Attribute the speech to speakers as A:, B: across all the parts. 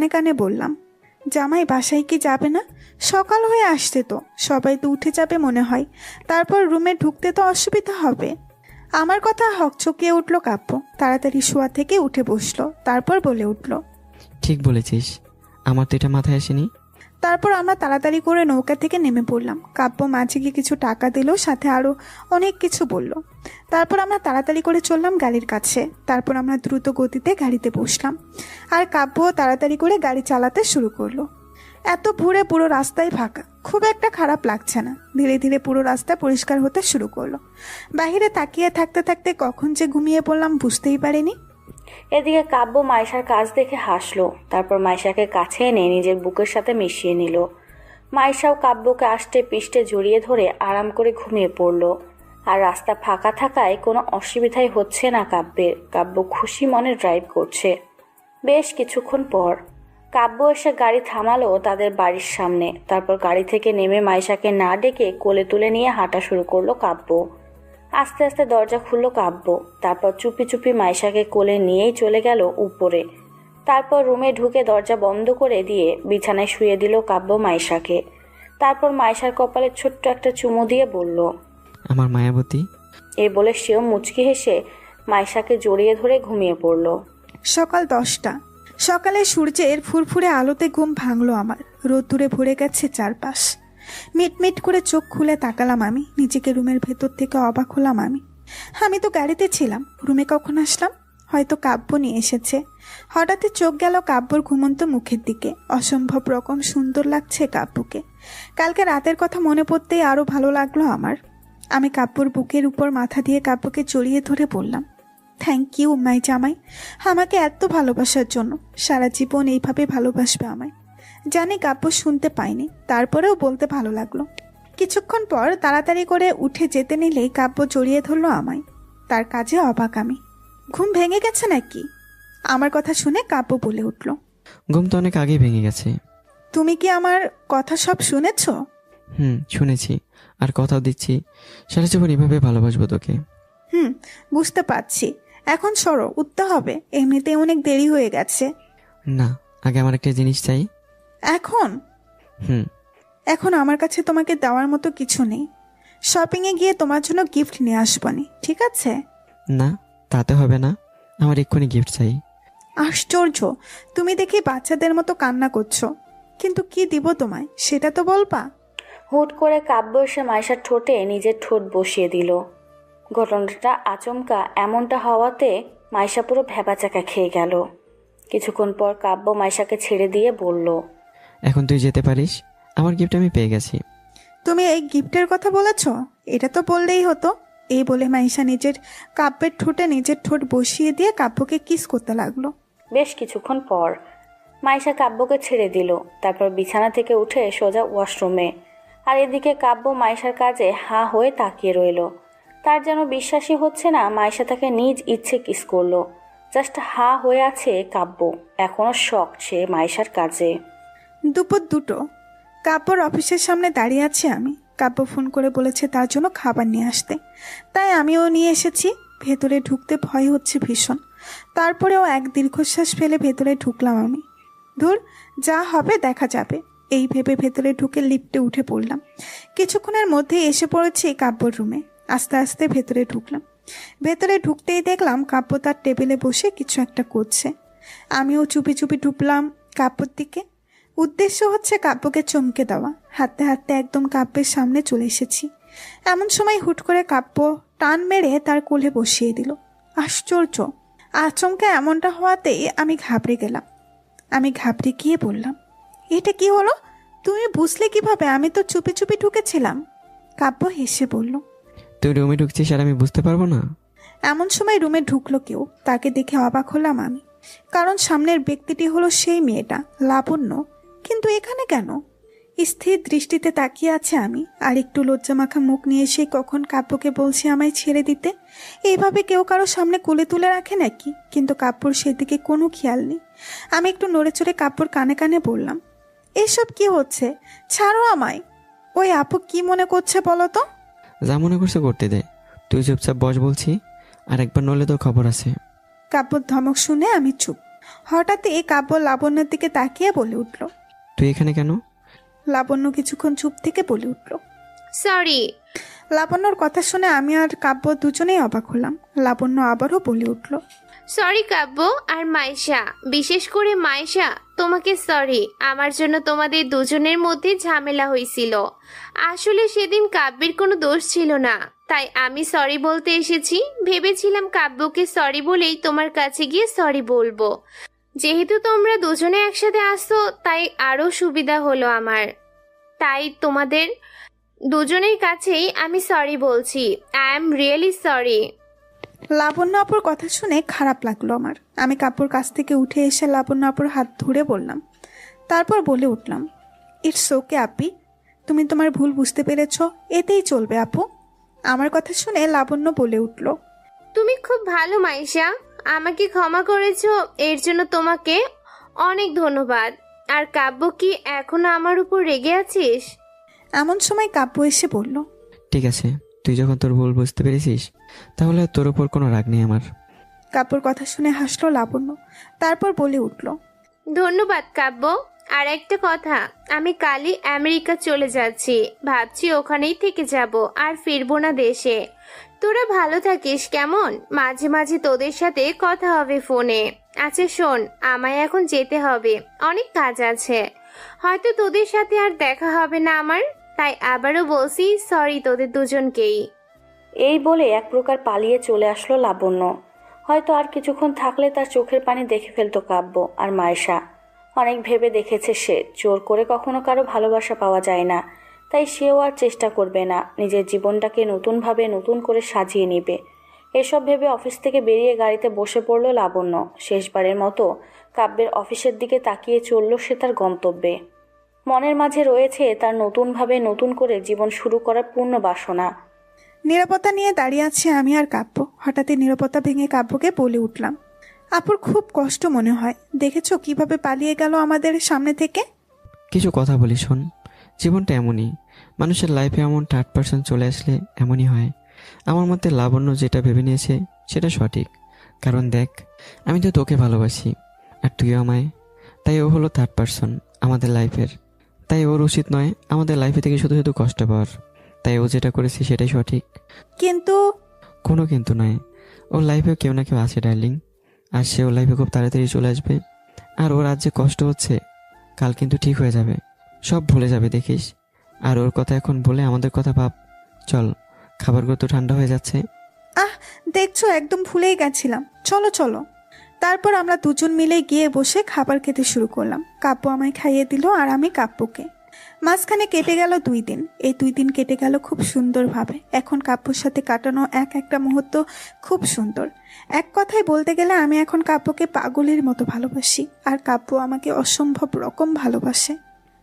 A: কানে কানে বললাম, জামাই বাসায় কি যাবে না? সকাল হয়ে আসছে তো, সবাই তো উঠে যাবে মনে হয়, তারপর রুমে ঢুকতে তো অসুবিধা হবে। আমার কথা হকচকিয়ে উঠল কাব্য। তাড়াতাড়ি শোয়া থেকে উঠে বসলো, তারপর বলে উঠল,
B: ঠিক বলেছিস, আমার তো এটা মাথায় আসেনি।
A: তারপর আমরা তাড়াতাড়ি করে নৌকা থেকে নেমে পড়লাম। কাব্য মাঝে গিয়ে কিছু টাকা দিল, সাথে আরো অনেক কিছু বলল। তারপর আমরা তাড়াতাড়ি করে চললাম গাড়ির কাছে। তারপর আমরা দ্রুত গতিতে গাড়িতে বসলাম, আর কাব্য তাড়াতাড়ি করে গাড়ি চালাতে শুরু করলো। এত ভোরে পুরো রাস্তায় ফাঁকা, খুব একটা খারাপ লাগছে না। ধীরে ধীরে পুরো রাস্তা পরিষ্কার হতে শুরু করলো। বাহিরে তাকিয়ে থাকতে থাকতে কখন যে ঘুমিয়ে পড়লাম বুঝতেই পারিনি।
C: এদিকে কাব্য মাইশার কাজ দেখে হাসলো, তারপর মাইশাকে কাছে এনে নিজের বুকের সাথে মিশিয়ে নিল। মাইশাও কাব্যকে আষ্টে পিষ্টে জড়িয়ে ধরে আরাম করে ঘুমিয়ে পড়ল। আর রাস্তা ফাঁকা থাকায় কোনো অসুবিধাই হচ্ছে না কাব্যের। কাব্য খুশি মনে ড্রাইভ করছে। বেশ কিছুক্ষণ পর কাব্য এসে গাড়ি থামালো তাদের বাড়ির সামনে। তারপর গাড়ি থেকে নেমে মাইশাকে না ডেকে কোলে তুলে নিয়ে হাঁটা শুরু করলো কাব্য। আস্তে আস্তে দরজা খুলল কাব্য। তারপর চুপি চুপি মাইশাকে কোলে নিয়েই চলে গেল উপরে। তারপর রুমে ঢুকে দরজা বন্ধ করে দিয়ে বিছানায় শুয়ে দিল কাব্য মাইশাকে। তারপর মাইশার কপালে ছোট্ট একটা চুমু দিয়ে বলল,
B: আমার মায়াবতী।
C: এই বলে সেও মুচকি হেসে মাইশাকে জড়িয়ে ধরে ঘুমিয়ে পড়ল।
A: সকাল 10টা। সকালে সূর্যের ফুরফুরে আলোতে ঘুম ভাঙলো আমার। রোদ্দুরে ভরে গেছে চারপাশ। মিটমিট করে চোখ খুলে তাকালাম আমি। নিজেকে রুমের ভেতর থেকে অবাক হলাম আমি তো গাড়িতে ছিলাম, রুমে কখন আসলাম? হয়তো কাব্য নিয়ে এসেছে। হঠাৎই চোখ গেল কাব্যর ঘুমন্ত মুখের দিকে। অসম্ভব রকম সুন্দর লাগছে কাব্যকে। কালকে রাতের কথা মনে পড়তেই আরো ভালো লাগলো আমার। আমি কাব্যর বুকের উপর মাথা দিয়ে কাব্যকে জড়িয়ে ধরে বললাম, থ্যাংক ইউ মাই জামাই, আমাকে এত ভালোবাসার জন্য। সারা জীবন এইভাবে ভালোবাসবে আমায়। জানি কাব্য শুনতে পাইনি, তারপরেও বলতে ভালো লাগলো। কিছুক্ষণ পর তাড়াতাড়ি করে উঠে যেতে নিলেই কাব্য জড়িয়ে ধরলো আমায়। তার কাজে অবাক আমি। ঘুম ভেঙে গেছে নাকি? আমার কথা শুনে কাব্য বলে উঠল,
B: ঘুম তো অনেক আগেই ভেঙে গেছে।
A: তুমি কি আমার কথা সব শুনেছ?
B: শুনেছি, আর কথাও দিচ্ছি সারা জীবন এভাবে ভালোবাসবো তোকে।
A: বুঝতে পারছি। এখন সরো, উঠতে হবে, এমনিতে অনেক দেরি হয়ে গেছে।
B: না, আগে আমার একটা জিনিস চাই।
A: এখন? এখন আমার কাছে তোমাকে দেওয়ার মতো কিছু নেই। শপিংয়ে গিয়ে তোমার জন্য গিফট নিয়ে আসবনি, ঠিক আছে?
B: না, তাতে হবে না, আমার এক্ষুনি গিফট চাই।
A: আশ্চর্য, তুমি দেখি বাচ্চাদের মতো কান্না করছো। কিন্তু কি দিব তোমায় সেটা তো বলবা।
C: হুট করে কাব্য এসে মাইশার ঠোঁটে নিজের ঠোঁট বসিয়ে দিল। ঘটনাটা আচমকা এমনটা হওয়াতে মাইশা পুরো ভ্যাবাচাকা খেয়ে গেল। কিছুক্ষণ পর কাব্য মাইশাকে ছেড়ে দিয়ে বলল,
B: এখন তুই যেতে পারিস, আমার গিফট আমি পেয়ে গেছি।
A: তুমি এই গিফটের কথা বলেছ? এটা তো বললেই হতো। এই বলে মাইশা নিজের কাব্যের ঠোঁটে নিজের ঠোঁট বসিয়ে দিয়ে কাব্যকে কিস করতে লাগলো।
C: বেশ কিছুক্ষণ পর মাইশা কাব্যকে ছেড়ে দিল। তারপর বিছানা থেকে উঠে সোজা ওয়াশরুমে। আর এদিকে কাব্য মাইশার কাজে হাঁ হয়ে তাকিয়ে রইল। তার যেন বিশ্বাসই হচ্ছে না মাইশা তাকে নিজ ইচ্ছে কিস করলো। জাস্ট হাঁ হয়ে আছে কাব্য। এখনো শক সে মাইশার কাজে।
A: দুপুর 2টো। কাব্যর অফিসের সামনে দাঁড়িয়ে আছি আমি। কাব্য ফোন করে বলেছে তার জন্য খাবার নিয়ে আসতে, তাই আমিও নিয়ে এসেছি। ভেতরে ঢুকতে ভয় হচ্ছে ভীষণ। তারপরেও এক দীর্ঘশ্বাস ফেলে ভেতরে ঢুকলাম আমি। ধুর, যা হবে দেখা যাবে, এই ভেবে ভেতরে ঢুকে লিফটে উঠে পড়লাম। কিছুক্ষণের মধ্যে এসে পড়েছি কাব্যর রুমে। আস্তে আস্তে ভেতরে ঢুকলাম। ভেতরে ঢুকতেই দেখলাম কাব্য তার টেবিলে বসে কিছু একটা করছে। আমিও চুপি চুপি ঢুকলাম কাব্যর দিকে। উদ্দেশ্য হচ্ছে কাব্যকে চমকে দেওয়া। হাঁটতে হাঁটতে একদম কাব্যের সামনে চলে এসেছি। এমন সময় হুট করে কাব্য টান মেরে তার কোলে বসিয়ে দিল। আশ্চর্য, আচমকা এমনটা হওয়াতেই আমি ঘাবড়ে গেলাম। আমি ঘাবড়ে গিয়ে বললাম, এটা কি হলো? তুমি বুঝলে কিভাবে? আমি তো চুপি চুপি ঢুকেছিলাম। কাব্য হেসে বলল,
B: তুই রুমে ঢুকছিস আর আমি বুঝতে পারবো না?
A: এমন সময় রুমে ঢুকলো কেউ। তাকে দেখে অবাক হলাম আমি, কারণ সামনের ব্যক্তিটি হলো সেই মেয়েটা লাবণ্য। কিন্তু এখানে কেন? স্থির দৃষ্টিতে তাকিয়ে আছে আমি। আর একটু লজ্জামাখা মুখ নিয়ে এসে কখন কাব্যকে বলছি আমায় ছেড়ে দিতে। এইভাবে কেউ কারো সামনে কোলে তুলে রাখে নাকি? কিন্তু কাব্যর সেদিকে কোনো খেয়াল নেই। আমি একটু নড়ে চড়ে কাব্যর কানে কানে বললাম, এসব কি হচ্ছে? ছাড়ো আমায়। ওই আপু কি মনে করছে বলো তো?
B: যা মনে করছে করতে দে, তুই চুপচাপ বস বলছি, আর একবার নলে তোর খবর আছে।
A: কাব্যর ধমক শুনে আমি চুপ। হঠাৎই কাব্য লাবণ্যের দিকে তাকিয়ে বলে উঠল।
B: তুই এখানে কেন?
A: লাবণ্য কিছুক্ষণ চুপ থেকে বলে উঠল।
D: সরি।
A: লাবণ্যর কথা শুনে আমি আর কাব্য দুজনেই অবাক হলাম। লাবণ্য আবারও বলে উঠল।
D: সরি কাব্য আর মাইশা, বিশেষ করে মাইশা, তোমাকে সরি। আমার জন্য তোমাদের দুজনের মধ্যে ঝামেলা হয়েছিল। আসলে সেদিন কাব্যের কোনো দোষ ছিল না, তাই আমি সরি বলতে এসেছি। ভেবেছিলাম কাব্যকে সরি বলেই তোমার কাছে গিয়ে সরি বলবো। যেহেতু তোমরা দুজনে একসাথে আসছো তাই আরো সুবিধা হলো আমার। তাই তোমাদের দুজনের কাছেই আমি সরি বলছি। I am really sorry.
A: Labanya আপুর কথা শুনে খারাপ লাগলো আমার। আমি কাব্যর কাছ থেকে উঠে এসে লাবণ্য আপুর হাত ধরে বললাম। তারপর বলে উঠলাম, ইটস ওকে আপি, তুমি তোমার ভুল বুঝতে পেরেছ, এতেই চলবে আপু। আমার কথা শুনে লাবণ্য বলে উঠল।
D: তুমি খুব ভালো মাইশা, আমাকে ক্ষমা করেছো, এর জন্য তোমাকে অনেক ধন্যবাদ। আর কাব্য, কি এখনো আমার উপর রেগে আছিস?
A: এমন সময় কাব্য এসে বলল।
B: ঠিক আছে, তুই যখন তোর ভুল বুঝতে পেরেছিস তাহলে তোর ওপর কোনো রাগ নেই আমার।
A: কাব্যর কথা শুনে হাসলো লাবণ্য। তারপর বলে উঠল।
D: ধন্যবাদ কাব্য। আর একটা কথা, আমি কালই আমেরিকা চলে যাচ্ছি। ভাবছি ওখানেই থেকে যাব, আর ফিরবো না দেশে। তোরা ভালো থাকিস কেমন? মাঝে মাঝে তোদের সাথে কথা হবে ফোনে। আচ্ছা শোন, আমায় এখন যেতে হবে, অনেক কাজ আছে। হয়তো তোদের সাথে আর দেখা হবে না আমার, তাই আবারও বলছি সরি তোদের দুজনকেই।
C: এই বলে এক প্রকার পালিয়ে চলে আসলো লাবণ্য। হয়তো আর কিছুক্ষণ থাকলে তার চোখের পানি দেখে ফেলতো কাব্য আর মায়েশা। অনেক ভেবে দেখেছে সে, জোর করে কখনো কারো ভালোবাসা পাওয়া যায় না, তাই সেও আর চেষ্টা করবে না। নিজের জীবনটাকে নতুনভাবে নতুন করে সাজিয়ে নেবে। এসব ভেবে অফিস থেকে বেরিয়ে গাড়িতে বসে পড়ল লাবণ্য। শেষবারের মতো কাব্যের অফিসের দিকে তাকিয়ে চলল সে তার গন্তব্যে। মনের মাঝে রয়েছে তার নতুনভাবে নতুন করে জীবন শুরু করার পূর্ণ বাসনা।
A: নীরবতা নিয়ে দাঁড়িয়ে আছি আমি আর কাব্য। হঠাৎই নীরবতা ভেঙে কাব্যকে বলে উঠলাম। আপুর খুব কষ্ট মনে হয়, দেখেছো কিভাবে পালিয়ে গেল আমাদের সামনে থেকে।
B: কিছু কথা বলি শোন, জীবনটা এমনই, মানুষের লাইফে এমন থার্ড পার্সন চলে আসলে এমনই হয়। আমার মতে লাবণ্য যেটা ভেবে নিয়েছে সেটা সঠিক, কারণ দেখ, আমি তো তোকে ভালোবাসি আর তুইও আমায়, তাই ও হলো থার্ড পার্সন আমাদের লাইফের। তাই ওর উচিত নয় আমাদের লাইফে থেকে শুধু শুধু কষ্ট পাওয়ার। তাই ও যেটা করেছে সেটাই সঠিক।
A: কিন্তু
B: কোনো কিন্তু নয়, ওর লাইফে কেউ না কেউ আছে ডার্লিং, আর সে ওর লাইফে খুব তাড়াতাড়ি চলে আসবে। আর ওর আজ যে কষ্ট হচ্ছে, কাল কিন্তু ঠিক হয়ে যাবে, সব ভুলে যাবে দেখিস। আর ওর কথা এখন বলে আমাদের কথা ভাব। চল, খাবারগুলো তো ঠান্ডা হয়ে যাচ্ছে।
A: দেখছো একদম ভুলেই গেছিলাম, চলো চলো। তারপর আমরা দুজন মিলে গিয়ে বসে খাবার খেতে শুরু করলাম। কাব্য আমায় খাইয়ে দিল আর আমি কাব্যকে। মাঝখানে কেটে গেল 2 দিন। এই 2 দিন কেটে গেল খুব সুন্দরভাবে। এখন কাব্যর সাথে কাটানো এক একটা মুহূর্ত খুব সুন্দর। এক কথায় বলতে গেলে আমি এখন কাব্যকে পাগলের মতো ভালোবাসি, আর কাব্য আমাকে অসম্ভব রকম ভালোবাসে।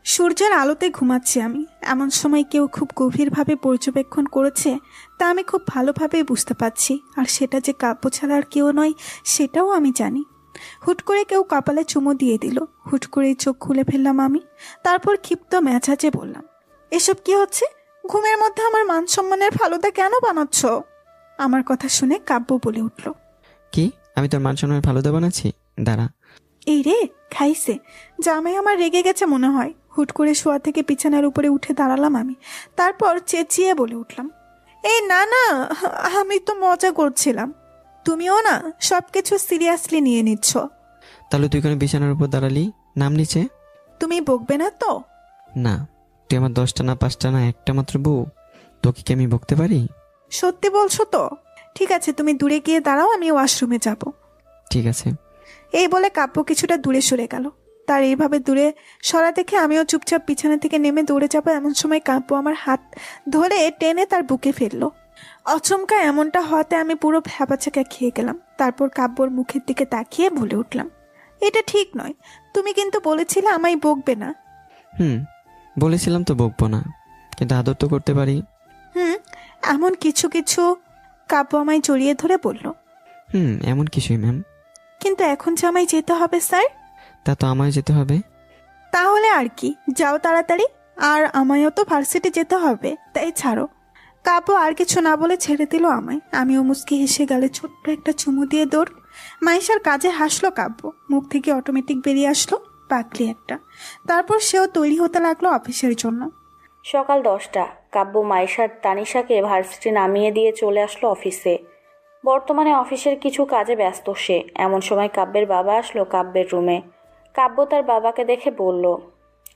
A: সূর্যের আলোতে ঘুমাচ্ছি আমি। এমন সময় কেউ খুব গভীরভাবে পর্যবেক্ষণ করেছে তা আমি খুব ভালোভাবেই বুঝতে পারছি, আর সেটা যে কাব্য ছাড়া আর কেউ নয় সেটাও আমি জানি। হুট করে কেউ কপালে চুমু দিয়ে দিল। হুট করেই চোখ খুলে ফেললাম আমি। তারপর ক্ষিপ্ত মেজাজে বললাম, এসব কি হচ্ছে? ঘুমের মধ্যে আমার মান সম্মানের ফালুদা কেন বানাচ্ছ? আমার কথা শুনে কাব্য বলে উঠল।
B: কি, আমি তোর মান সম্মানের ফালুদা বানাচ্ছি? দাঁড়া।
A: এই রে, খাইছে। জামাই আমার রেগে গেছে মনে হয়। হুট করে শোয়া থেকে বিছানার উপরে উঠে দাঁড়ালাম আমি। তারপর চেঁচিয়ে বলে উঠলাম, এই না না, আমি তো মজা করছিলাম। তুমিও না সবকিছু সিরিয়াসলি নিয়ে নিচ্ছ।
B: তাহলে তুই কোনো বিছানার উপর দাঁড়ালি, নাম নিচে।
A: তুমি বকবে না তো?
B: না, তুই আমার 10টা না 5টা না একটা মাত্র বউ, তোকে কি আমি বকতে পারি?
A: সত্যি বলছো তো? ঠিক আছে, তুমি দূরে গিয়ে দাঁড়াও, আমি ওয়াশরুমে যাব।
B: ঠিক আছে।
A: এই বলে কাব্য কিছুটা দূরে সরে গেল। তার এইভাবে দূরে সরা দেখে আমিও চুপচাপ বিছানা থেকে নেমে দৌড়ে যাব। এমন সময় কাব্য আমার হাত ধরে টেনে তার বুকে ফেললো। অচমকা এমনটা হওয়াতে আমি পুরো ভ্যাবাচাকা খেয়ে গেলাম। তারপর কাব্যর মুখের দিকে তাকিয়ে বলে উঠলাম, এটা ঠিক নয়। তুমি কিন্তু বলেছিলে আমায় বকবে না।
B: বলেছিলাম তো বকবো না, কিন্তু আদর তো করতে পারি।
A: এমন কিছু কিছু। কাব্য আমায় জড়িয়ে ধরে বলল,
B: এমন কিছুই ম্যাম।
A: কিন্তু এখন যে আমায় যেতে হবে স্যার।
B: তা তো আমায় যেতে হবে।
A: তাহলে আর কি, যাও তাড়াতাড়ি। আর আমায়ও তো ভার্সিটি যেতে হবে, তাই ছাড়ো। কাব্য আর কিছু না বলে ছেড়ে দিল আমায়। আমিও মুচকি হেসে গেলে ছোট্ট একটা চুমু দিয়ে দৌড়। মাইশার কাজে হাসলো কাব্য, মুখ থেকে অটোমেটিক বেরিয়ে আসলো পাগলি একটা। তারপর সেও তৈরি হতে লাগলো অফিসের জন্য।
C: সকাল 10টা। কাব্য মাইশার তানিশাকে ভার্সিটি নামিয়ে দিয়ে চলে আসলো অফিসে। বর্তমানে অফিসের কিছু কাজে ব্যস্ত সে। এমন সময় কাব্যের বাবা আসলো কাব্যের রুমে। কাব্য তার বাবাকে দেখে বলল।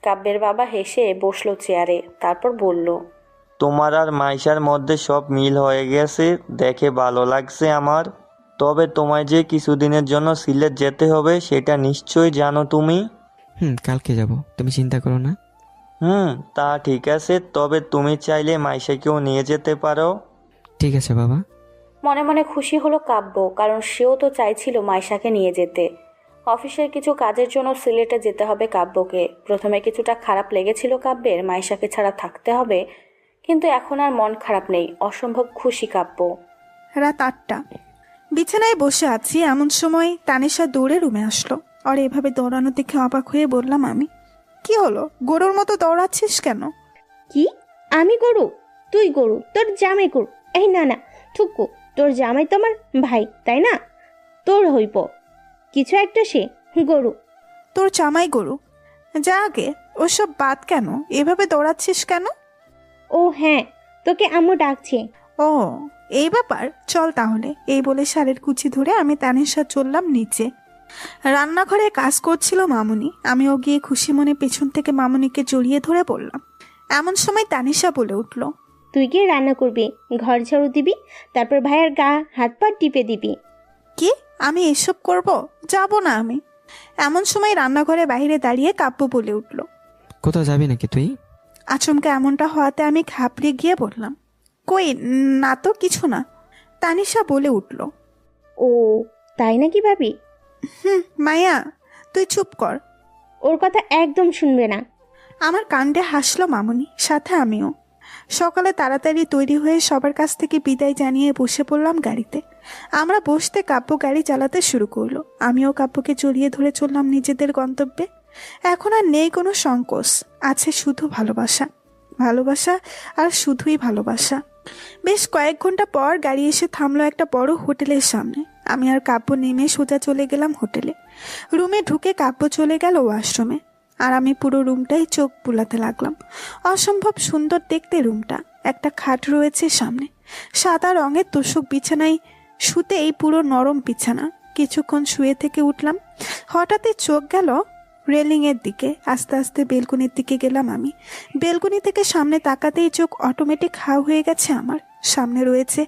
C: কাব্যের বাবা হেসে বসলো চেয়ারে, তারপর বলল,
E: তোমার আর মাইশার মধ্যে সব মিল হয়ে গেছে, দেখে ভালো লাগছে আমার। তবে তোমায় যে কিছুদিনের জন্য সিলেট যেতে হবে সেটা নিশ্চয়ই জানো তুমি।
B: কালকে যাব, তুমি চিন্তা করো না।
E: তা ঠিক আছে, তবে তুমি চাইলে মাইশাকেও নিয়ে যেতে পারো।
B: ঠিক আছে বাবা।
C: মনে মনে খুশি হলো কাব্য, কারণ সেও তো চাইছিল মাইশাকে নিয়ে যেতে। অফিসের কিছু কাজের জন্য সিলেটে যেতে হবে কাব্যকে। প্রথমে কিছুটা খারাপ লেগেছিল কাব্যের, মাইশাকে ছাড়া থাকতে হবে, কিন্তু এখন আর মন খারাপ নেই, অসম্ভব খুশি কাব্য।
A: রাত 8টা, বিছানায় বসে আছি। এমন সময় তানিশা দৌড়ে রুমে আসলো। আর এভাবে দৌড়ানো দেখে অবাক হয়ে বললাম আমি, কি হলো, গরুর মতো দৌড়াচ্ছিস কেন?
F: কি? আমি গরু? তুই গরু? তোর জামাই গরু? এই না না, ঠুকু, তোর জামাই তো আমার ভাই, তাই না? তোর হইব কিছু একটা, সে গরু।
A: তোর জামাই গরু? যা আগে, ওসব বাদ। কেন এভাবে দৌড়াচ্ছিস কেন?
F: ও হ্যাঁ, তোকে আম্মু ডাকছে।
A: ও এই ব্যাপার, চল তাহলে। এই বলে শাড়ির কুচি ধরে আমি তানিশা চললাম নিচে। রান্নাঘরে কাজ করছিল মামুনি। আমিও গিয়ে খুশি মনে পেছন থেকে মামুনিকে জড়িয়ে ধরে বললাম। এমন সময় তানিশা বলে উঠল,
F: তুই গিয়ে রান্না করবি, ঘর ঝাড়ু দিবি, তারপর ভাইয়ের গা হাত পা টিপে দিবি।
A: কি? আমি এসব করব? যাব না আমি। এমন সময় রান্নাঘরে বাইরে দাঁড়িয়ে কাব্য বলে উঠল।
B: কোথাও যাবি নাকি তুই?
A: আচমকা এমনটা হওয়াতে আমি ঘাবড়ে গিয়ে বললাম, কই না তো, কিছু না। তানিশা বলে উঠল,
F: ও তাই নাকি ভাবি?
A: মায়া তুই চুপ কর।
F: ওর কথা একদম শুনবে না।
A: আমার কাণ্ডে হাসলো মামুনি, সাথে আমিও। সকালে তাড়াতাড়ি তৈরি হয়ে সবার কাছ থেকে বিদায় জানিয়ে বসে পড়লাম গাড়িতে। আমরা বসতে কাব্য গাড়ি চালাতে শুরু করলো। আমিও কাব্যকে জড়িয়ে ধরে চললাম নিজেদের গন্তব্যে। এখন আর নেই কোনো সংকোচ, আছে শুধু ভালোবাসা। ভালোবাসা আর শুধুই ভালোবাসা। বেশ কয়েক ঘন্টা পর গাড়ি এসে থামলো একটা বড় হোটেলের সামনে। আমি আর কাব্য নেমে সোজা চলে গেলাম হোটেলে। রুমে ঢুকে কাব্য চলে গেল ওয়াশরুমে, আর আমি পুরো রুমটাই চোখ বুলাতে লাগলাম। অসম্ভব সুন্দর দেখতে রুমটা। একটা খাট রয়েছে সামনে, সাদা রঙের তোষক বিছানায় শুতে, এই পুরো নরম বিছানা। কিছুক্ষণ শুয়ে থেকে উঠলাম। হঠাৎই চোখ গেল রেলিংয়ের দিকে। আস্তে আস্তে বেলকনির দিকে গেলাম আমি। বেলকনি থেকে সামনে তাকাতেই চোখ অটোমেটিক হাও হয়ে গেছে আমার। সামনে রয়েছে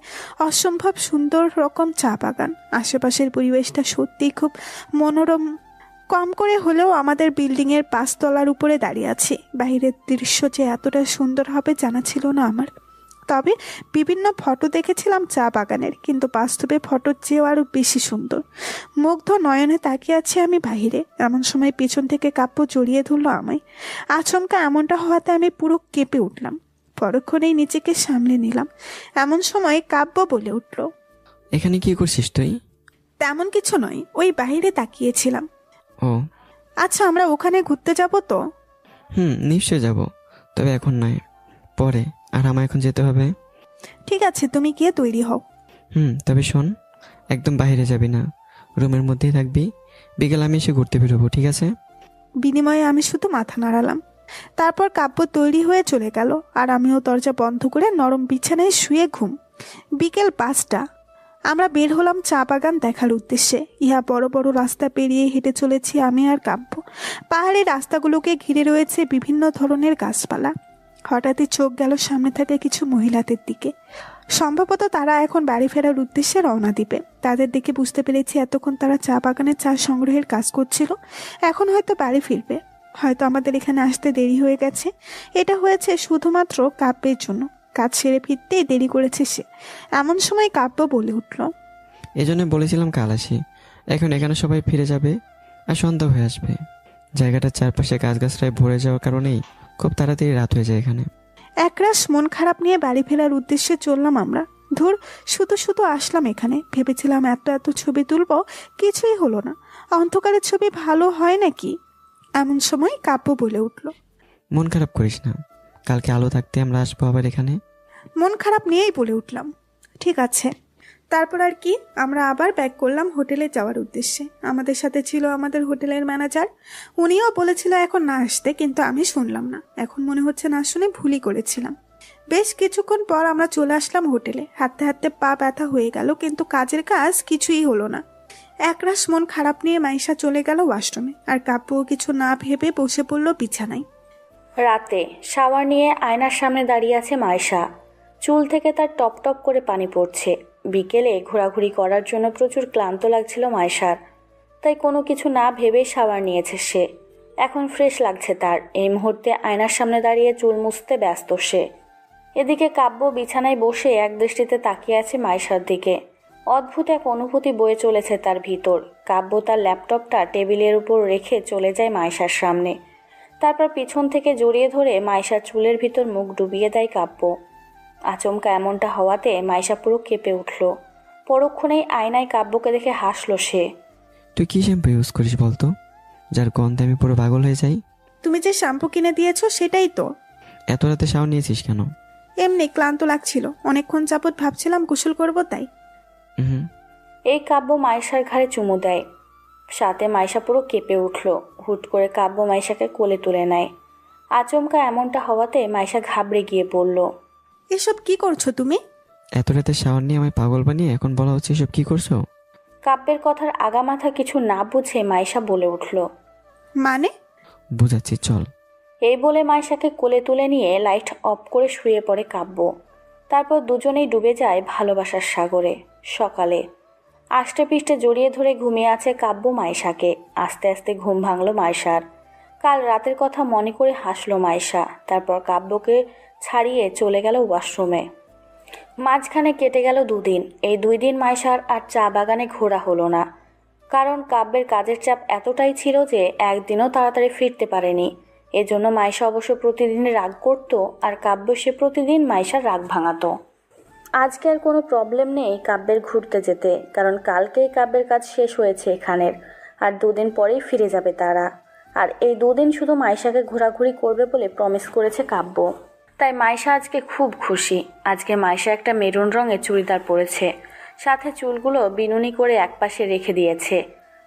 A: অসম্ভব সুন্দর রকম চা বাগান। আশেপাশের পরিবেশটা সত্যিই খুব মনোরম। কম করে হলেও আমাদের বিল্ডিংয়ের 5 তলার উপরে দাঁড়িয়ে আছি। বাইরের দৃশ্য যে এতটা সুন্দর হবে জানা ছিল না আমার। তবে বিভিন্ন ফটো দেখেছিলাম চা বাগানের, কিন্তু বাস্তবে ফটোর চেয়েও আরও বেশি সুন্দর। মুগ্ধ নয়নে তাকিয়ে আছি আমি বাহিরে। এমন সময় পেছন থেকে কাব্য জড়িয়ে ধরলো আমায়। আচমকা এমনটা হওয়াতে আমি পুরো কেঁপে উঠলাম। পরক্ষণেই নিজেকে সামলে নিলাম। এমন সময় কাব্য বলে উঠল,
B: এখানে কি করছিস তুই?
A: তেমন কিছু নয়, ওই বাইরে তাকিয়েছিলাম।
B: ও
A: আচ্ছা, আমরা ওখানে ঘুরতে যাব তো?
B: নিশ্চয় যাব, তবে এখন নয়, পরে। আর আমার এখন যেতে হবে।
A: ঠিক আছে, তুমি গিয়ে তৈরি হও।
B: তবে শোন, একদম বাইরে যাবি না, রুমের মধ্যেই থাকবি। বিকেল আমি এসে ঘুরতে বেরোবো, ঠিক আছে?
A: বিনিময়ে আমি শুধু মাথা নাড়ালাম। তারপর কাব্য তৈরি হয়ে চলে গেল, আর আমিও দরজা বন্ধ করে নরম বিছানায় শুয়ে ঘুম। বিকেল 5টা। আমরা বের হলাম চা বাগান দেখার উদ্দেশ্যে। ইহা বড় বড় রাস্তা পেরিয়ে হেঁটে চলেছি আমি আর কাব্য। পাহাড়ি রাস্তাগুলোকে ঘিরে রয়েছে বিভিন্ন ধরনের গাছপালা। হঠাৎই চোখ গেল সামনে থাকা কিছু মহিলাদের দিকে। সম্ভবত তারা এখন বাড়ি ফেরার উদ্দেশ্যে রওনা দিবে। তাদের দেখে বুঝতে পেরেছি এতক্ষণ তারা চা বাগানে চা সংগ্রহের কাজ করছিল, এখন হয়তো বাড়ি ফিরবে। হয়তো আমাদের এখানে আসতে দেরি হয়ে গেছে। এটা হয়েছে শুধুমাত্র কাব্যের জন্য। কাজ সেরে ফিরতেই দেরি করেছে সে। এমন সময় কাব্য বলে উঠল,
B: এই জন্য বলেছিলাম কাল আসি। এখন এখানে সবাই ফিরে যাবে আর সন্ধ্যা হয়ে আসবে। জায়গাটার চারপাশে গাছগাছরায় ভরে যাওয়ার কারণেই খুব তাড়াতাড়ি রাত হয়ে যায় এখানে।
A: একরাশ মন খারাপ নিয়ে বাড়ি ফেরার উদ্দেশ্যে চললাম আমরা। ধুর, শুধু শুধু আসলাম এখানে। ভেবেছিলাম এত ছবি তুলব, কিছুই হলো না। অন্ধকারের ছবি ভালো হয় নাকি? এমন সময় কাব্য বলে উঠল,
B: মন খারাপ করিস না, কালকে আলো থাকতে আমরা আসবো আবার এখানে।
A: মন খারাপ নিয়েই বলে উঠলাম, ঠিক আছে। তারপর আর কি, আমরা আবার ব্যাক করলাম হোটেলে যাওয়ার উদ্দেশ্যে। আমাদের সাথে ছিল আমাদের হোটেলের ম্যানেজার। উনিও বলেছিল এখন না আসতে, কিন্তু আমি শুনলাম না। এখন মনে হচ্ছে না শুনে ভুলই করেছিলাম। বেশ কিছুক্ষণ পর আমরা চলে আসলাম হোটেলে। হাঁটতে হাঁটতে পা ব্যথা হয়ে গেল, কিন্তু কাজের কাজ কিছুই হলো না। একরাশ মন খারাপ নিয়ে মাইশা চলে গেল ওয়াশরুমে, আর কাব্যও কিছু না ভেবে বসে পড়ল বিছানায়।
C: রাতে শাওয়ার নিয়ে আয়নার সামনে দাঁড়িয়ে আছে মাইশা। চুল থেকে তার টপ টপ করে পানি পড়ছে। বিকেলে ঘোরাঘুরি করার জন্য প্রচুর ক্লান্ত লাগছিল মাইশার, তাই কোনো কিছু না ভেবে শাওয়ার নিয়েছে সে। এখন ফ্রেশ লাগছে তার। এই মুহূর্তে আয়নার সামনে দাঁড়িয়ে চুল মুছতে ব্যস্ত সে। এদিকে কাব্য বিছানায় বসে এক দৃষ্টিতে তাকিয়ে আছে মাইশার দিকে। অদ্ভুত এক অনুভূতি বয়ে চলেছে তার ভিতর। কাব্য তার ল্যাপটপটা টেবিলের উপর রেখে চলে যায় মাইশার সামনে। তারপর পিছন থেকে জড়িয়ে ধরে মাইশার চুলের ভিতর মুখ ডুবিয়ে দেয় কাব্য। আচমকা এমনটা হওয়াতে মাইশা পুরো কেঁপে উঠল। পরক্ষণেই আয়নায় কাব্যকে দেখে হাসল সে।
B: তুই কি শ্যাম্পু ইউজ করিস বলতো, যার গন্ধে আমি পুরো পাগল হয়ে যাই?
A: তুমি যে শ্যাম্পু কিনে দিয়েছো সেটাই তো।
B: এত রাতে শাওয়ার নিয়েছিস কেন?
A: এমনি ক্লান্ত লাগছিল, অনেকক্ষণ যাবত ভাবছিলাম গোসল করবো তাই।
B: হুম।
C: এই কাব্য মাইশার ঘাড়ে চুমু দেয়। সাথে মাইশা পুরো কেঁপে উঠল। হুট করে কাব্য মাইশাকে কোলে তুলে নেয়। আচমকা এমনটা হওয়াতে মাইশা ঘাবড়ে গিয়ে পড়ল।
A: এসব কি করছো তুমি?
B: এত রাতে শাওয়ার নিয়ে আমায় পাগল বানিয়ে এখন বলা হচ্ছে এসব কি করছো?
C: কাব্যের কথার আগামাথা কিছু না বুঝে মাইশা বলে উঠল।
A: মানে?
B: বুঝাচ্ছি চল।
C: এই বলে মাইশাকে কোলে তুলে নিয়ে লাইট অফ করে শুয়ে পড়ে কাব্য। তারপর দুজনেই ডুবে যায় ভালোবাসার সাগরে। সকালে আষ্টে পিষ্টে জড়িয়ে ধরে ঘুমিয়ে আছে কাব্য মাইশাকে। আস্তে আস্তে ঘুম ভাঙল মাইশার। কাল রাতের কথা মনে করে হাসল মাইশা। তারপর কাব্যকে ছাড়িয়ে চলে গেল ওয়াশরুমে। মাঝখানে কেটে গেল 2 দিন। এই 2 দিন মাইশার আর চা বাগানে ঘোরা হলো না, কারণ কাব্যের কাজের চাপ এতটাই ছিল যে একদিনও তাড়াতাড়ি ফিরতে পারেনি। এজন্য মাইশা অবশ্য প্রতিদিন রাগ করত, আর কাব্য সে প্রতিদিন মাইশার রাগ ভাঙাতো। আজকে আর কোনো প্রবলেম নেই কাব্যের ঘুরতে যেতে, কারণ কালকেই কাব্যের কাজ শেষ হয়েছে এখানের, আর 2 দিন পরেই ফিরে যাবে তারা। আর এই 2 দিন শুধু মাইশাকে ঘোরাঘুরি করবে বলে প্রমিস করেছে কাব্য। তাই মাইশা আজকে খুব খুশি। আজকে মাইশা একটা মেরুন রঙের চুড়িদার পরেছে, সাথে চুলগুলো বিনুনি করে একপাশে রেখে দিয়েছে।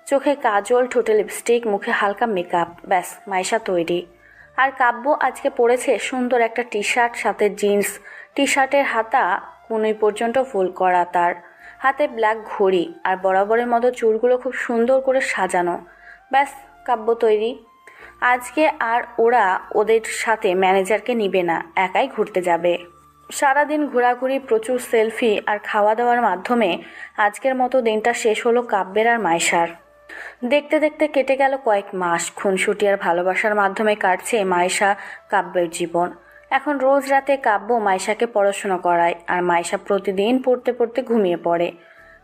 C: চোখে কাজল, ঠোঁটে লিপস্টিক, মুখে হালকা মেকআপ, ব্যাস মাইশা তৈরি। আর কাব্য আজকে পরেছে সুন্দর একটা টি শার্ট, সাথে জিন্স। টি শার্টের হাতা কোনই পর্যন্ত ফুল করা, তার হাতে ব্ল্যাক ঘড়ি, আর বরাবরের মতো চুলগুলো খুব সুন্দর করে সাজানো। ব্যাস কাব্য তৈরি। আজকে আর ওরা ওদের সাথে ম্যানেজারকে নিবে না, একাই ঘুরতে যাবে। সারাদিন ঘোরাঘুরি, প্রচুর সেলফি আর খাওয়া দাওয়ার মাধ্যমে আজকের মতো দিনটা শেষ হলো কাব্যের আর মাইশার। দেখতে দেখতে কেটে গেল কয়েক মাস। খুনসুটি আর ভালোবাসার মাধ্যমে কাটছে মাইশা কাব্যের জীবন। এখন রোজ রাতে কাব্য মাইশাকে পড়াশোনা করায়, আর মাইশা প্রতিদিন পড়তে পড়তে ঘুমিয়ে পড়ে।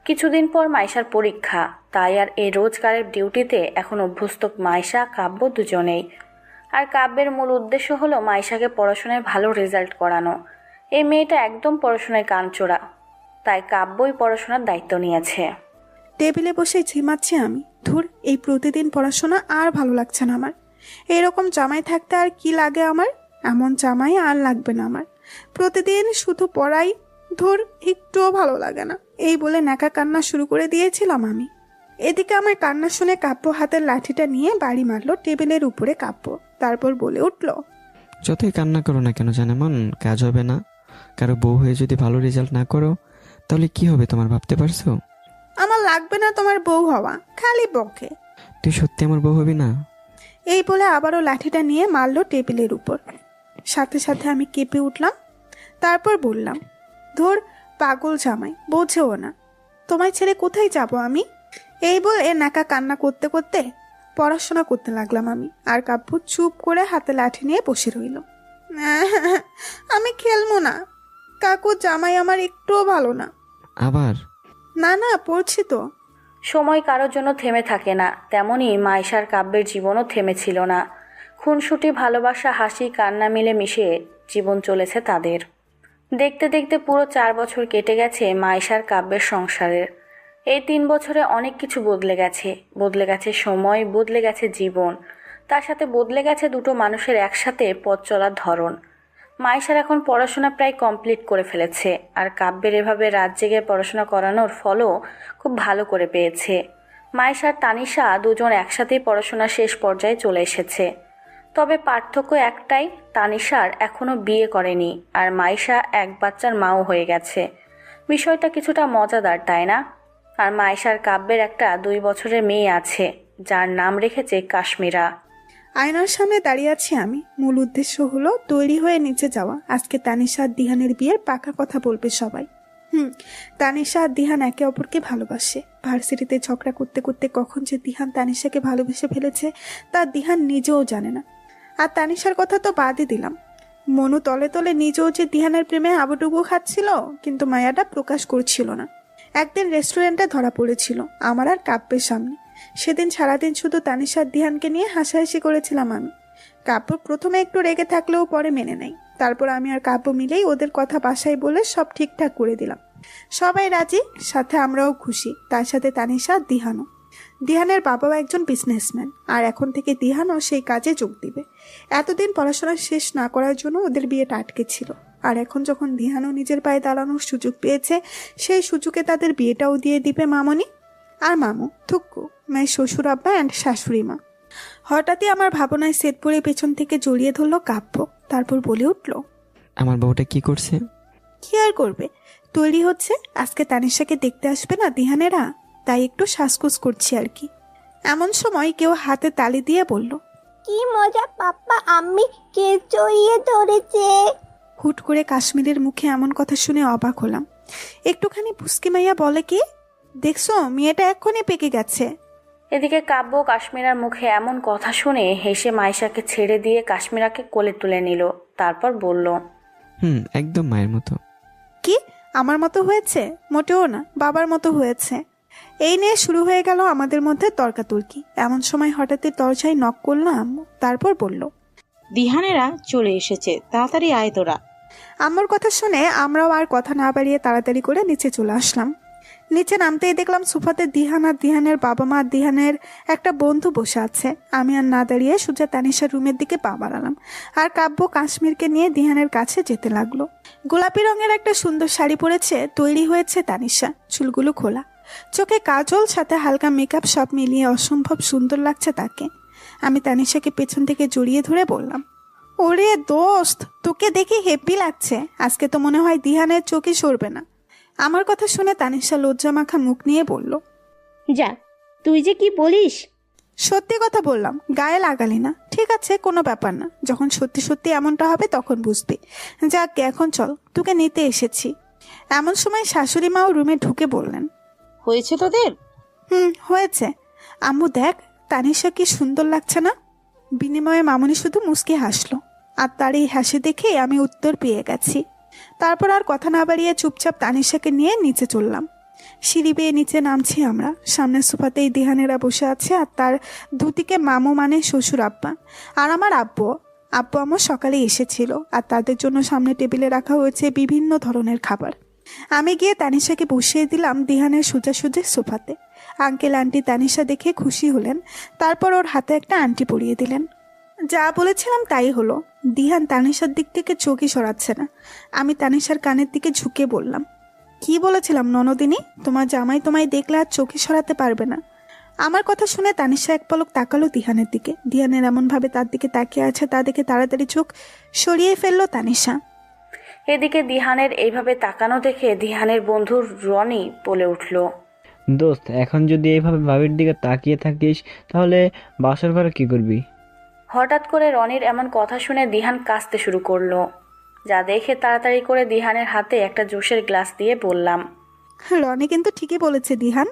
C: কিছুদিন পর মাইশার পরীক্ষা, তাই আর এই রোজগারের ডিউটিতে এখন অভ্যস্ত মাইশা কাব্য দুজনেই। আর কাব্যের মূল উদ্দেশ্য হলো মাইশাকে পড়াশোনায় ভালো রেজাল্ট করানো। এই মেয়েটা একদম পড়াশোনায় কানচোরা, তাই কাব্যই পড়াশোনার দায়িত্ব নিয়েছে।
A: টেবিলে বসে ঝিমাচ্ছি আমি। ধুর, এই প্রতিদিন পড়াশোনা আর ভালো লাগছে না আমার। এরকম জামাই থাকতে আর কি লাগে আমার? এমন জামাই আর লাগবে না আমার। প্রতিদিন শুধু পড়াই, ধুর, একটুও ভালো লাগে না। এই বলে ন্যাকা কান্না শুরু করে দিয়েছিলাম আমি। এদিকে আমার কান্না শুনে কাব্য হাতের লাঠিটা নিয়ে বাড়ি মারলো টেবিলের উপরে কাব্য। তারপর বলে উঠল,
B: যতই কান্না করো না কেন জানেমন, কাজ হবে না। কারো বউ হয়ে যদি ভালো রেজাল্ট না করো তাহলে কি হবে তোমার ভাবতে পারছো?
A: আমার লাগবে না তোমার বউ হওয়া, খালি বকে।
B: তুই সত্যি আমার বউ হবি না?
A: এই বলে আবারও লাঠিটা নিয়ে মারলো টেবিলের উপর। সাথে সাথে আমি কেঁপে উঠলাম। তারপর বললাম, ধুর, পাগল জামাই, বোঝেও না। তোমায় ছেড়ে কোথায় যাব আমি? এই বলে নাকা কান্না করতে করতে পড়াশোনা করতে লাগলাম আমি। আর কাব্য চুপ করে হাতে লাঠি নিয়ে বসে রইল। আমি খেলবো না কাকু, জামাই আমার একটুও ভালো না।
B: আবার?
A: না না, পড়ছি তো।
C: সময় কারোর জন্য থেমে থাকে না, তেমনি মাইশার কাব্যের জীবনও থেমেছিল না। খুনসুটি, ভালোবাসা, হাসি, কান্না মিলে মিশে জীবন চলেছে তাদের। দেখতে দেখতে পুরো 4 বছর কেটে গেছে মাইশার কাব্যের সংসারের। এই 3 বছরে অনেক কিছু বদলে গেছে। বদলে গেছে সময়, বদলে গেছে জীবন, তার সাথে বদলে গেছে দুটো মানুষের একসাথে পথ চলার ধরন। মাইশার এখন পড়াশোনা প্রায় কমপ্লিট করে ফেলেছে, আর কাব্যের এভাবে রাত জেগে পড়াশোনা করানোর ফলও খুব ভালো করে পেয়েছে। মাইশা আর তানিশা দুজন একসাথেই পড়াশোনা শেষ পর্যায়ে চলে এসেছে। তবে পার্থক্য একটাই, তানিশার এখনও বিয়ে করেনি, আর মাইশা এক বাচ্চার মাও হয়ে গেছে। বিষয়টা কিছুটা মজাদার, তাই না? আর মাইশার কাব্যের একটা 2 বছরের মেয়ে আছে, যার নাম রেখেছে কাশ্মীরা।
A: আয়নার সামনে দাঁড়িয়ে আছি আমি। মূল উদ্দেশ্য হলো তৈরি হয়ে নিচে যাওয়া। আজকে তানিশা আর দিহানের বিয়ের পাকা কথা বলবে সবাই। তানিশা আর দিহান একে অপরকে ভালোবাসে। ভার্সিটিতে ঝগড়া করতে করতে কখন যে দিহান তানিশাকে ভালোবেসে ফেলেছে তা দিহান নিজেও জানে না। আর তানিশার কথা তো বাদই দিলাম, মনু তলে তলে নিজেও যে দিহানের প্রেমে হাবুডুবু খাচ্ছিল, কিন্তু মায়াটা প্রকাশ করছিল না। একদিন রেস্টুরেন্টে ধরা পড়েছিল আমার আর কাব্যের সামনে। সেদিন সারাদিন শুধু তানিশা আর দিহানকে নিয়ে হাসাহাসি করেছিলাম আমি। কাব্য প্রথমে একটু রেগে থাকলেও পরে মেনে নেয়। তারপর আমি আর কাব্য মিলেই ওদের কথা বাসায় বলে সব ঠিকঠাক করে দিলাম। সবাই রাজি, সাথে আমরাও খুশি, তার সাথে তানিশা আর দিহানও। দিহানের বাবাও একজন বিজনেসম্যান, আর এখন থেকে দিহানও সেই কাজে যোগ দিবে। এতদিন পড়াশোনা শেষ না করার জন্য ওদের বিয়েটা আটকে ছিল, আর এখন যখন দিহানও নিজের পায়ে দাঁড়ানোর সুযোগ পেয়েছে, সেই সুযোগে তাদের বিয়েটাও দিয়ে দিবে মামনি আর মামু, থুক্কু, মায়ের শ্বশুর আব্বা অ্যান্ড শাশুড়ি মা। হঠাৎই আমার ভাবনায় সেট পড়ে পেছন থেকে জড়িয়ে ধরলো কাব্য। তারপর বলে উঠল,
B: আমার বউটা কি করছে?
A: কি আর করবে, তৈরি হচ্ছে। আজকে তানিশাকে দেখতে আসবে না দিহানেরা, তাই একটু শ্বাসকুস করছি আর কি। এমন সময় কেউ হাতে তালি দিয়ে বলল,
F: কি মজা পাপ্পা, আমি কে জড়িয়ে ধরেছে।
A: হুট করে কাশ্মীরের মুখে এমন কথা শুনে অবাক হলাম। একটুখানি পুস্কি মাইয়া বলে, কি দেখছো, মেয়েটা এক্ষুনি পেকে গেছে।
C: এদিকে কাব্য কাশ্মীরার মুখে এমন কথা শুনে হেসে মাইশাকে ছেড়ে দিয়ে কাশ্মীরাকে কোলে তুলে নিল। তারপর বলল,
B: একদম মায়ের মতো।
A: কি আমার মতো হয়েছে? মোটেও না, বাবার মতো হয়েছে। এই নিয়ে শুরু হয়ে গেল আমাদের মধ্যে তর্কাতর্কি। এমন সময় হঠাৎই দরজায় নক করলো আম্মু। তারপর বলল,
G: দিহানেরা চলে এসেছে, তাড়াতাড়ি আয় তোরা।
A: আম্মুর কথা শুনে আমরাও আর কথা না বাড়িয়ে তাড়াতাড়ি করে নিচে চলে আসলাম। নিচে নামতেই দেখলাম সোফাতে দিহান আর দিহানের বাবা মা আর দিহানের একটা বন্ধু বসে আছে। আমি আর না দাঁড়িয়ে সোজা তানিশার রুমের দিকে পা বাড়ালাম, আর কাব্য কাশ্মীরকে নিয়ে দিহানের কাছে যেতে লাগলো। গোলাপি রঙের একটা সুন্দর শাড়ি পরেছে, তৈরি হয়েছে তানিশা, চুলগুলো খোলা, চোখে কাজল, সাথে হালকা মেকআপ, সব মিলিয়ে অসম্ভব সুন্দর লাগছে তাকে। আমি তানিশাকে পেছন থেকে জড়িয়ে ধরে বললাম, ওরে দোস্ত, তোকে দেখে হেব্বি লাগছে। আজকে তো মনে হয় দিহানের চোখে সরবে না। আমার কথা শুনে তানিশা লজ্জা মাখা মুখ নিয়ে বলল,
F: যা, তুই যে কি বলিস।
A: সত্যি কথা বললাম, গায়ে লাগালি না। ঠিক আছে, কোনো ব্যাপার না, যখন সত্যি সত্যি এমনটা হবে তখন বুঝবি। যাক, এখন চল, তোকে নিতে এসেছি। এমন সময় শাশুড়ি মাও রুমে ঢুকে বললেন,
G: হয়েছে তোদের?
A: হয়েছে। আম্মু দেখ, তানিশা কি সুন্দর লাগছে না? বিনিময়ে মামুনি শুধু মুচকি হাসলো, আর তার এই হাসি দেখে আমি উত্তর পেয়ে গেছি। তারপর আর কথা না বাড়িয়ে চুপচাপ তানিশাকে নিয়ে নিচে চললাম। সিঁড়ি বেয়ে নিচে নামছি আমরা। সামনের সোফাতেই দিহানেরা বসে আছে, আর তার দুদিকে মামু মানে শ্বশুর আব্বা, আর আমার আব্বু। আব্বু আমার সকালে এসেছিল, আর তাদের জন্য সামনে টেবিলে রাখা হয়েছে বিভিন্ন ধরনের খাবার। আমি গিয়ে তানিশাকে বসিয়ে দিলাম দিহানের সোজাসুজি সোফাতে। আঙ্কেল আন্টি তানিশা দেখে খুশি হলেন, তারপর ওর হাতে একটা আংটি পরিয়ে দিলেন। যা বলেছিলাম তাই হলো। দিহান তানিশার দিক থেকে চোখই সরাচ্ছে না। আমি তানিশার কানের দিকে ঝুঁকে বললাম, কি বলেছিলাম ননদিনী, তোমার জামাই তোমায় দেখলে আর চোখই সরাতে পারবে না। আমার কথা শুনে তানিশা এক পলক তাকালো দিহানের দিকে। দিহানের এমনভাবে তার দিকে তাকিয়ে আছে তা দেখে তাড়াতাড়ি চোখ সরিয়ে ফেললো তানিশা।
C: এদিকে দিহানের এইভাবে তাকানো দেখে দিহানের বন্ধু রনি বলে উঠল,
H: দোস্ত, এখন যদি এইভাবে ভাবির দিকে তাকিয়ে থাকিস তাহলে বাসর ঘরে কি করবি?
C: হঠাৎ করে রনির এমন কথা শুনে দিহান কাঁদতে শুরু করলো। যা দেখে তাড়াতাড়ি করে দিহানের হাতে একটা জুসের গ্লাস দিয়ে বললাম,
A: রনি কিন্তু ঠিকই বলেছে দিহান।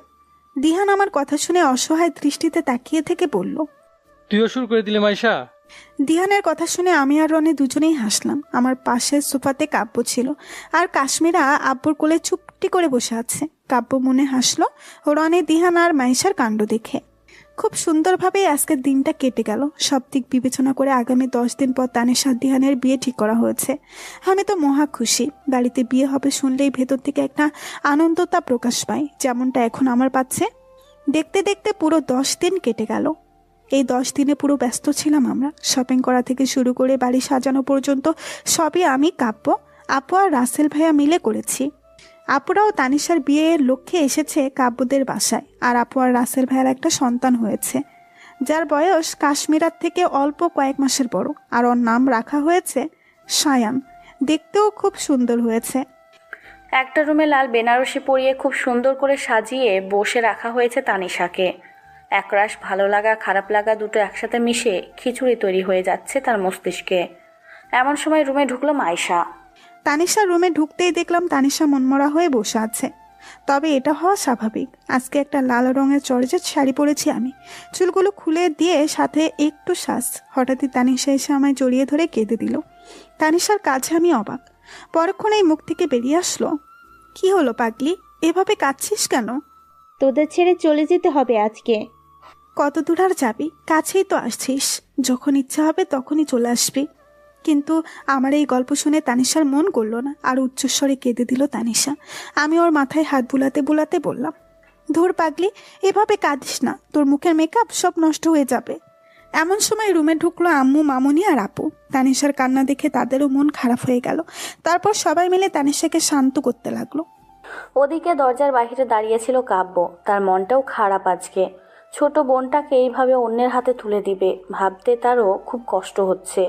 A: দিহান আমার কথা শুনে অসহায় দৃষ্টিতে তাকিয়ে থেকে বলল,
I: তুইও শুরু করে দিলে মাইশা?
A: দিহানের কথা শুনে আমি আর রনি দুজনেই হাসলাম। আমার পাশের সোফাতে কাব্য ছিল, আর কাশ্মীরা আব্বুর কোলে চুপটি করে বসে আছে। কাব্য মনে হাসলো রনি, দিহান আর মাইশার কাণ্ড দেখে। খুব সুন্দরভাবেই আজকের দিনটা কেটে গেল। সব দিক বিবেচনা করে আগামী 10 দিন পর তানিশা দিহানের বিয়ে ঠিক করা হয়েছে। আমি তো মহা খুশি। বাড়িতে বিয়ে হবে শুনলেই ভেতর থেকে একটা আনন্দতা প্রকাশ পায়, যেমনটা এখন আমার পাচ্ছে। দেখতে দেখতে পুরো 10 দিন কেটে গেল। এই 10 দিনে পুরো ব্যস্ত ছিলাম আমরা। শপিং করা থেকে শুরু করে বাড়ি সাজানো পর্যন্ত সবই আমি, কাব্য, আপু আর রাসেল ভাইয়া মিলে করেছি। আপুরাও তানিশার বিয়ের লক্ষ্যে এসেছে কাব্যদের বাসায়। আর আপু আর রাসেল ভাইয়ার একটা সন্তান হয়েছে, যার বয়স কাশ্মীরার থেকে অল্প কয়েক মাসের বড়। আর ওর নাম রাখা হয়েছে সায়ান। দেখতেও খুব সুন্দর হয়েছে।
C: একটা রুমে লাল বেনারসি পরিয়ে খুব সুন্দর করে সাজিয়ে বসে রাখা হয়েছে তানিশাকে। একরাশ ভালো লাগা খারাপ লাগা দুটো একসাথে মিশে খিচুড়ি তৈরি হয়ে যাচ্ছে তার মস্তিষ্কে। এমন সময় রুমে ঢুকলো মাইশা।
A: তানিশার রুমে ঢুকতেই দেখলাম তানিশা মনমরা হয়ে বসে আছে। তবে এটা হওয়া স্বাভাবিক। আজকে একটা লাল রঙের চর্চের শাড়ি পরেছি আমি, চুলগুলো খুলে দিয়ে সাথে একটু শ্বাস। হঠাৎই তানিশা এসে আমায় জড়িয়ে ধরে কেঁদে দিল। তানিশার কাছে আমি অবাক। পরক্ষণেই মুখ থেকে বেরিয়ে আসলো, কি হলো পাগলি, এভাবে কাঁদছিস কেন?
F: তোদের ছেড়ে চলে যেতে হবে আজকে।
A: কত দূর আর যাবি? কাছেই তো আসছিস, যখন ইচ্ছা হবে তখনই চলে আসবি। কিন্তু আমার এই গল্প শুনে তানিশার মন গড়ল না, আর উচ্চস্বরে কেঁদে দিল তানিশা। আমি ওর মাথায় হাত বুলাতে বুলাতে বললাম, ধুর পাগলি, এভাবে কাঁদিস না, তোর মুখের মেকআপ সব নষ্ট হয়ে যাবে। এমন সময় রুমে ঢুকলো আম্মু, মামুনি আর আপু। তানিশার কান্না দেখে তাদেরও মন খারাপ হয়ে গেল। তারপর সবাই মিলে তানিশাকে শান্ত করতে লাগলো।
C: ওদিকে দরজার বাইরে দাঁড়িয়েছিল কাব্য। তার মনটাও খারাপ আজকে। ছোট বোনটাকে এইভাবে অন্যের হাতে তুলে দিবে ভাবতে তারও খুব কষ্ট হচ্ছে।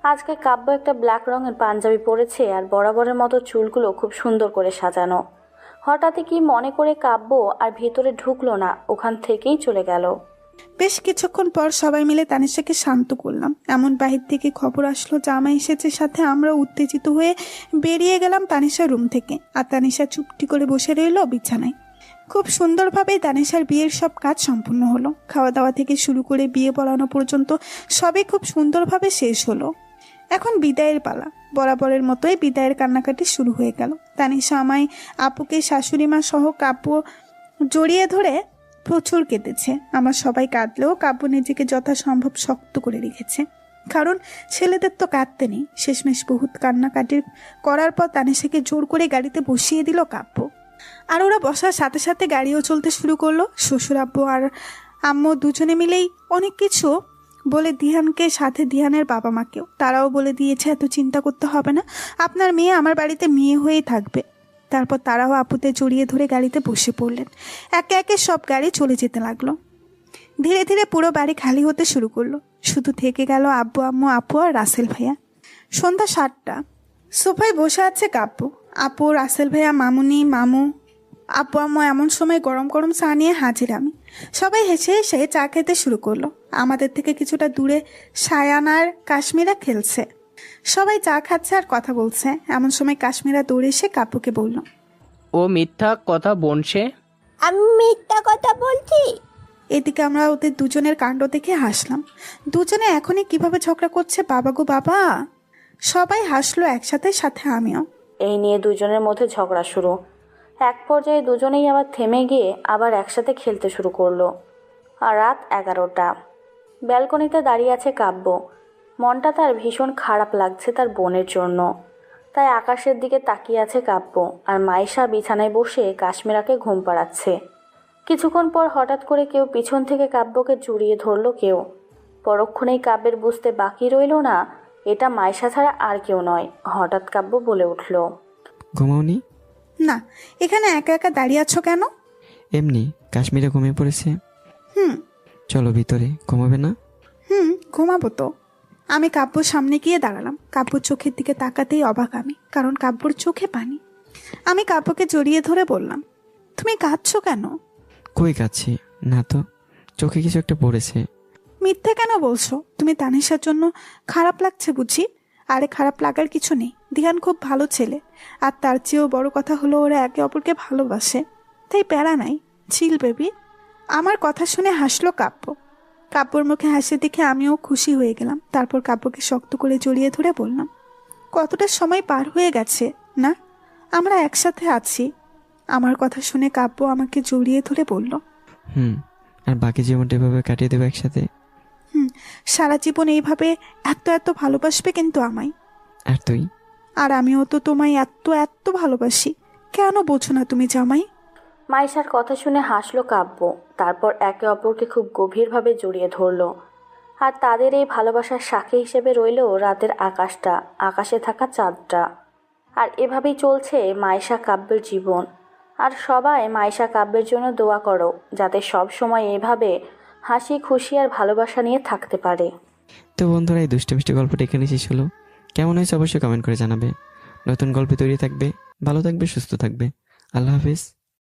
C: আজকে কাব্য একটা ব্ল্যাক রঙের পাঞ্জাবি পরেছে আর বরাবরের মতো চুলগুলো খুব সুন্দর করে সাজানো। হঠাৎই কি মনে করে কাব্য আর ভিতরে ঢুকলো না, ওখান থেকেই চলে গেল।
A: বেশ কিছুক্ষণ পর সবাই মিলে তানিশাকে শান্ত করলাম। এমন বাহির থেকে খবর আসলো জামাই এসেছে সাথে। আমরা উত্তেজিত হয়ে বেরিয়ে গেলাম তানিশার রুম থেকে। আর তানিশা চুপটি করে বসে রইল বিছানায়। খুব সুন্দরভাবে তানিশার বিয়ের সব কাজ সম্পূর্ণ হলো। খাওয়া দাওয়া থেকে শুরু করে বিয়ে পড়ানো পর্যন্ত সবই খুব সুন্দরভাবে শেষ হলো। এখন বিদায়ের পালা। বরাবরের মতোই বিদায়ের কান্নাকাটি শুরু হয়ে গেল। তানিশা আমায়, আপুকে, শাশুড়ি মা সহ কাব্য জড়িয়ে ধরে প্রচুর কেঁদেছে। আমার সবাই কাঁদলেও কাব্য নিজেকে যথাসম্ভব শক্ত করে রেখেছে, কারণ ছেলেদের তো কাঁদতে নেই। শেষমেশ বহুত কান্নাকাটি করার পর তানিশাকে জোর করে গাড়িতে বসিয়ে দিল কাব্য। আর ওরা বসার সাথে সাথে গাড়িও চলতে শুরু করলো। শ্বশুর আব্বু আর আম্মু দুজনে মিলেই অনেক কিছু বলে দিহানকে, সাথে দিহানের বাবা মাকেও। তারাও বলে দিয়েছে এত চিন্তা করতে হবে না, আপনার মেয়ে আমার বাড়িতে মেয়ে হয়েই থাকবে। তারপর তারাও আপুতে জড়িয়ে ধরে গাড়িতে বসে পড়লেন। একে একে সব গাড়ি চলে যেতে লাগলো। ধীরে ধীরে পুরো বাড়ি খালি হতে শুরু করলো। শুধু থেকে গেল আব্বু, আম্মু, আপু আর রাসেল ভাইয়া। সন্ধ্যা 7টা। সোফায় বসে আছে কাব্য, আপু, রাসেল ভাইয়া, মামুনি, মামু, আপু, আম্মু। এমন সময় গরম গরম চা নিয়ে হাজির আমি। সবাই হেসে হেসে চা খেতে শুরু করলো। আমাদের থেকে কিছুটা দূরে সায়ান আর কাশ্মীরা খেলছে। সবাই চা খাচ্ছে আর কথা বলছে। এমন সময় কাশ্মীরা দৌড়ে এসে কাব্যকে বলল,
J: ও মিথ্যা কথা বলছে।
F: আমি মিথ্যা কথা বলছি?
A: এদিকে আমরা ওদের দুজনের কাণ্ড দেখে হাসলাম। দুজনে এখনই কিভাবে ঝগড়া করছে, বাবা গো বাবা। সবাই হাসলো একসাথে, সাথে আমিও।
C: এই নিয়ে দুজনের মধ্যে ঝগড়া শুরু। এক পর্যায়ে দুজনেই আবার থেমে গিয়ে আবার একসাথে খেলতে শুরু করলো। আর রাত 11টা। ব্যালকনিতে দাঁড়িয়ে আছে কাব্য। মনটা তার ভীষণ খারাপ লাগছে তার বোনের জন্য। তাই আকাশের দিকে তাকিয়ে আছে কাব্য। আর মাইশা বিছানায় বসে কাশ্মীরাকে ঘুম পাড়াচ্ছে। কিছুক্ষণ পর হঠাৎ করে কেউ পিছন থেকে কাব্যকে জড়িয়ে ধরলো কেউ। পরক্ষণেই কাব্যের বুঝতে বাকি রইল না এটা মাইশা ছাড়া আর কেউ নয়। হঠাৎ কাব্য বলে উঠল,
B: ঘুমাওনি?
A: না, এখানে একা একা দাঁড়িয়ে আছো কেন?
B: এমনি, কাশ্মীরে ঘুমিয়ে পড়েছে।
A: হুম।
B: চলো ভিতরে, ঘুমাবে না?
A: ঘুমাবো তো। আমি কাব্যর সামনে গিয়ে দাঁড়ালাম। কাব্যর চোখের দিকে তাকাতেই অবাক আমি, কারণ কাব্যর চোখে পানি। আমি কাব্যকে জড়িয়ে ধরে বললাম, তুমি কাঁদছো কেন?
B: কই কাচ্ছি না তো, চোখে কিছু একটা পড়েছে।
A: মিথ্যে কেন বলছো? তুমি তানিশার জন্য খারাপ লাগছে বুঝি? আরে খারাপ লাগার কিছু নেই। দিহান খুব ভালো ছেলে, আর তার চেয়েও বড় কথা হলো ওরা একে অপরকে ভালোবাসে। তাই প্যারা নাই, চিল বেবি। আমার কথা শুনে হাসলো কাব্য। কাব্যর মুখে হাসি দেখে আমিও খুশি হয়ে গেলাম। তারপর কাব্যকে শক্ত করে জড়িয়ে ধরে বললাম, কতটা সময় পার হয়ে গেছে না, আমরা একসাথে আছি। আমার কথা শুনে কাব্য আমাকে জড়িয়ে ধরে বলল,
B: আর বাকি জীবনটা এভাবে কাটিয়ে দেবো একসাথে।
A: সারা জীবন এইভাবে এত এত ভালোবাসবে কিন্তু আমায়।
B: আর তুই?
A: আর আমিও তো তোমায় এত এত ভালোবাসি। কেন বোঝো না তুমি জামাই?
C: মাইশার কথা শুনে হাসলো কাব্য। তারপর একে অপরকে খুব গভীরভাবে জড়িয়ে ধরলো। আর তাদের এই ভালোবাসার সাক্ষী হিসেবে রইল রাতের আকাশটা, আকাশে থাকা চাঁদটা। আর এভাবেই চলছে মাইশা কাব্যের জীবন। আর সবাই মাইশা কাব্যের জন্য দোয়া করো, যাতে সব সময় এভাবে হাসি খুশি আর ভালোবাসা নিয়ে থাকতে পারে।
B: তো বন্ধুরা, এই দুষ্টু মিষ্টি গল্পটা এখানে শেষ হলো। কেমন হয়েছে অবশ্যই কমেন্ট করে জানাবে। নতুন গল্প তৈরি থাকবে। ভালো থাকবে, সুস্থ থাকবে। আল্লাহ হাফিজ।